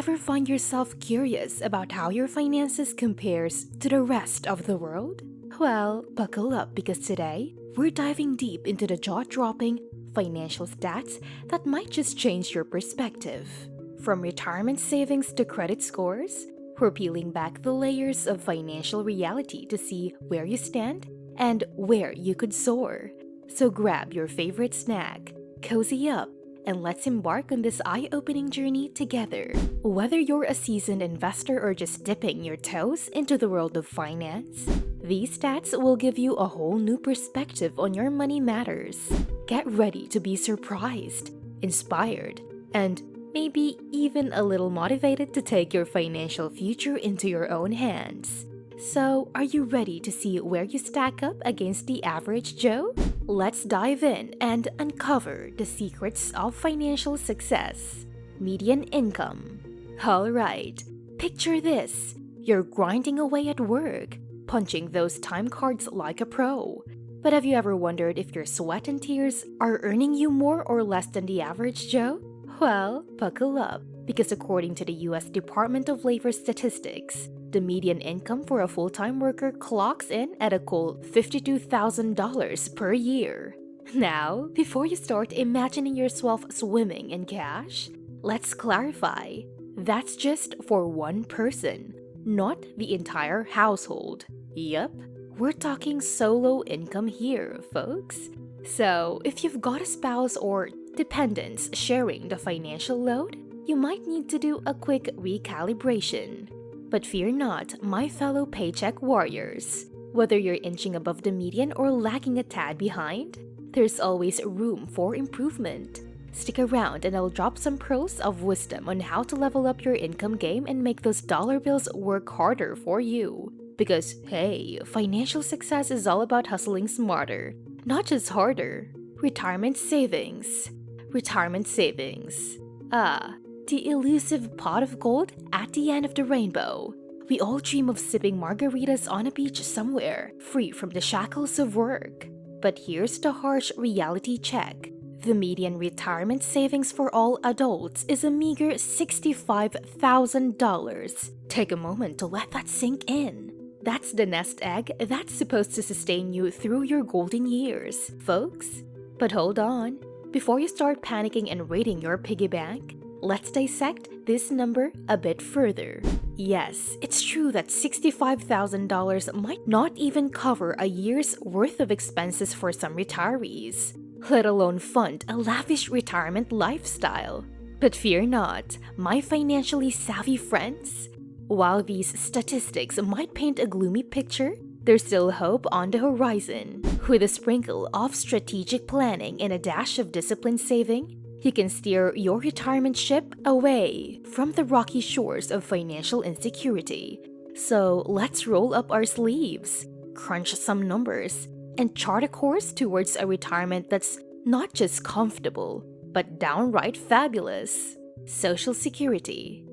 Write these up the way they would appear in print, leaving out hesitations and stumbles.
Ever find yourself curious about how your finances compares to the rest of the world? Well, buckle up because today we're diving deep into the jaw-dropping financial stats that might just change your perspective. From retirement savings to credit scores, we're peeling back the layers of financial reality to see where you stand and where you could soar. So grab your favorite snack, cozy up, and let's embark on this eye-opening journey together. Whether you're a seasoned investor or just dipping your toes into the world of finance, these stats will give you a whole new perspective on your money matters. Get ready to be surprised, inspired, and maybe even a little motivated to take your financial future into your own hands. So, are you ready to see where you stack up against the average Joe? Let's dive in and uncover the secrets of financial success. Median income. Alright, picture this. You're grinding away at work, punching those time cards like a pro. But have you ever wondered if your sweat and tears are earning you more or less than the average Joe? Well, buckle up, because according to the US Department of Labor statistics, the median income for a full-time worker clocks in at a cool $52,000 per year. Now, before you start imagining yourself swimming in cash, let's clarify. That's just for one person, not the entire household. Yup, we're talking solo income here, folks. So, if you've got a spouse or dependents sharing the financial load, you might need to do a quick recalibration. But fear not, my fellow paycheck warriors. Whether you're inching above the median or lagging a tad behind, there's always room for improvement. Stick around and I'll drop some pearls of wisdom on how to level up your income game and make those dollar bills work harder for you. Because, hey, financial success is all about hustling smarter, not just harder. Retirement savings. Retirement savings. The elusive pot of gold at the end of the rainbow. We all dream of sipping margaritas on a beach somewhere, free from the shackles of work. But here's the harsh reality check. The median retirement savings for all adults is a meager $65,000. Take a moment to let that sink in. That's the nest egg that's supposed to sustain you through your golden years, folks. But hold on. Before you start panicking and raiding your piggy bank, let's dissect this number a bit further. Yes, it's true that $65,000 might not even cover a year's worth of expenses for some retirees, let alone fund a lavish retirement lifestyle. But fear not, my financially savvy friends. While these statistics might paint a gloomy picture, there's still hope on the horizon. With a sprinkle of strategic planning and a dash of disciplined saving, you can steer your retirement ship away from the rocky shores of financial insecurity. So let's roll up our sleeves, crunch some numbers, and chart a course towards a retirement that's not just comfortable, but downright fabulous. Social Security.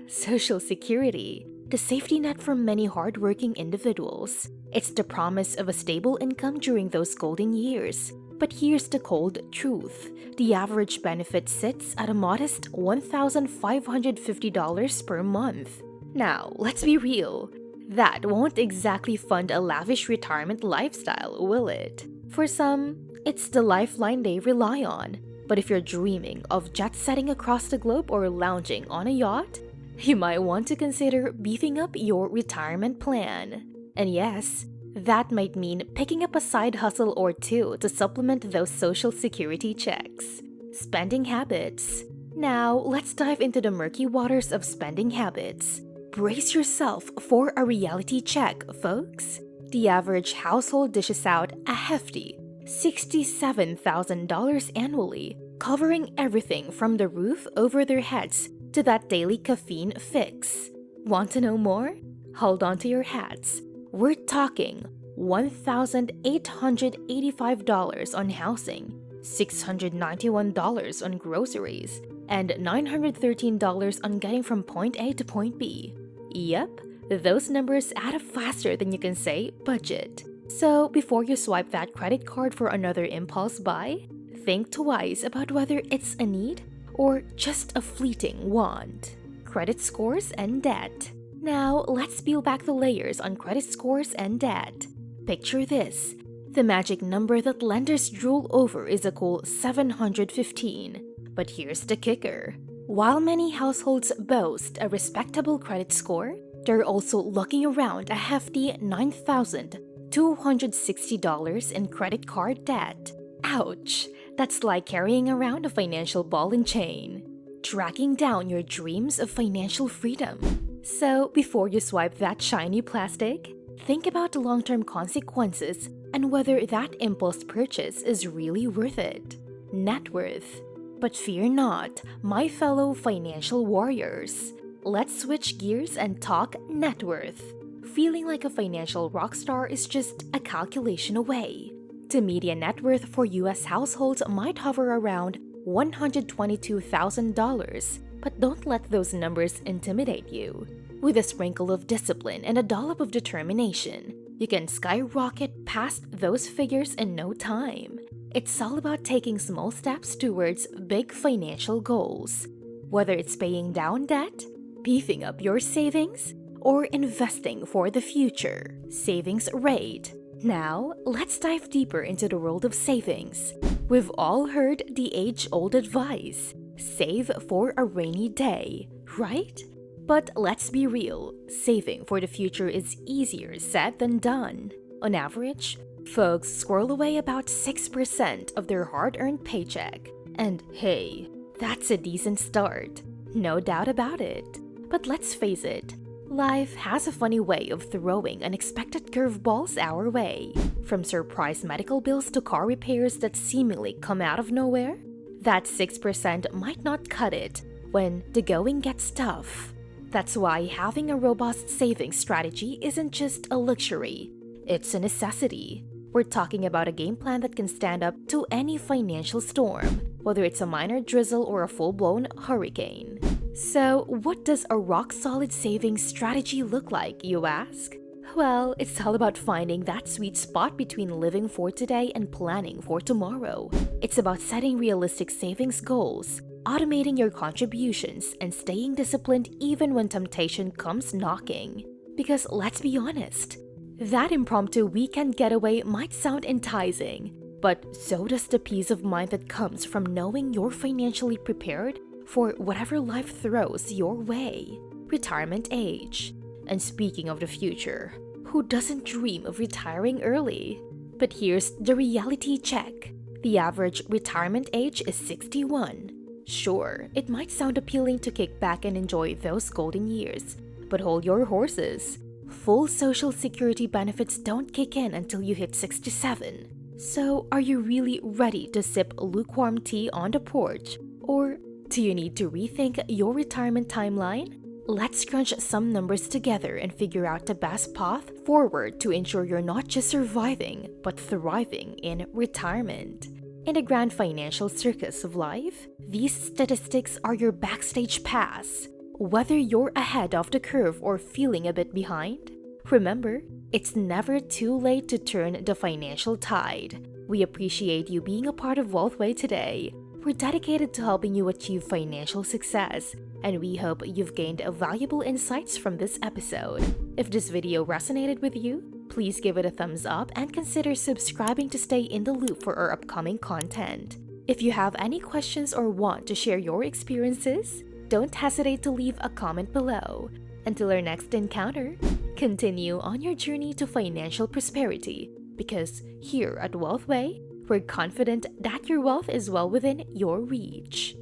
Social Security. The safety net for many hardworking individuals. It's the promise of a stable income during those golden years. But here's the cold truth. The average benefit sits at a modest $1,550 per month. Now, let's be real. That won't exactly fund a lavish retirement lifestyle, will it? For some, it's the lifeline they rely on. But if you're dreaming of jet-setting across the globe or lounging on a yacht, you might want to consider beefing up your retirement plan. And yes, that might mean picking up a side hustle or two to supplement those social security checks. Spending habits. Now, let's dive into the murky waters of spending habits. Brace yourself for a reality check, folks. The average household dishes out a hefty $67,000 annually, covering everything from the roof over their heads to that daily caffeine fix. Want to know more? Hold on to your hats. We're talking $1,885 on housing, $691 on groceries, and $913 on getting from point A to point B. Yep, those numbers add up faster than you can say budget. So before you swipe that credit card for another impulse buy, think twice about whether it's a need or just a fleeting want. credit scores and debt. Now, let's peel back the layers on credit scores and debt. Picture this. The magic number that lenders drool over is a cool 715. But here's the kicker. While many households boast a respectable credit score, they're also looking around a hefty $9,260 in credit card debt. Ouch! That's like carrying around a financial ball and chain, tracking down your dreams of financial freedom. So, before you swipe that shiny plastic, think about the long-term consequences and whether that impulse purchase is really worth it. Net worth. But fear not, my fellow financial warriors. Let's switch gears and talk net worth. Feeling like a financial rock star is just a calculation away. The median net worth for US households might hover around $122,000, but don't let those numbers intimidate you. With a sprinkle of discipline and a dollop of determination, you can skyrocket past those figures in no time. It's all about taking small steps towards big financial goals. Whether it's paying down debt, beefing up your savings, or investing for the future. Savings rate. Now, let's dive deeper into the world of savings. We've all heard the age-old advice, save for a rainy day, right? But let's be real, saving for the future is easier said than done. On average, folks squirrel away about 6% of their hard-earned paycheck. And hey, that's a decent start, no doubt about it. But let's face it, life has a funny way of throwing unexpected curveballs our way. From surprise medical bills to car repairs that seemingly come out of nowhere, that 6% might not cut it when the going gets tough. That's why having a robust savings strategy isn't just a luxury, it's a necessity. We're talking about a game plan that can stand up to any financial storm, whether it's a minor drizzle or a full-blown hurricane. So, what does a rock-solid savings strategy look like, you ask? Well, it's all about finding that sweet spot between living for today and planning for tomorrow. It's about setting realistic savings goals, automating your contributions, and staying disciplined even when temptation comes knocking. Because let's be honest, that impromptu weekend getaway might sound enticing, but so does the peace of mind that comes from knowing you're financially prepared for whatever life throws your way. Retirement age. And speaking of the future, who doesn't dream of retiring early? But here's the reality check. The average retirement age is 61. Sure, it might sound appealing to kick back and enjoy those golden years, but hold your horses. Full Social Security benefits don't kick in until you hit 67. So, are you really ready to sip lukewarm tea on the porch? Or do you need to rethink your retirement timeline? Let's crunch some numbers together and figure out the best path forward to ensure you're not just surviving, but thriving in retirement. In the grand financial circus of life, these statistics are your backstage pass. Whether you're ahead of the curve or feeling a bit behind, remember, it's never too late to turn the financial tide. We appreciate you being a part of Wealthway today. We're dedicated to helping you achieve financial success, and we hope you've gained valuable insights from this episode. If this video resonated with you, please give it a thumbs up and consider subscribing to stay in the loop for our upcoming content. If you have any questions or want to share your experiences, don't hesitate to leave a comment below. Until our next encounter, continue on your journey to financial prosperity, because here at Wealthway, we're confident that your wealth is well within your reach.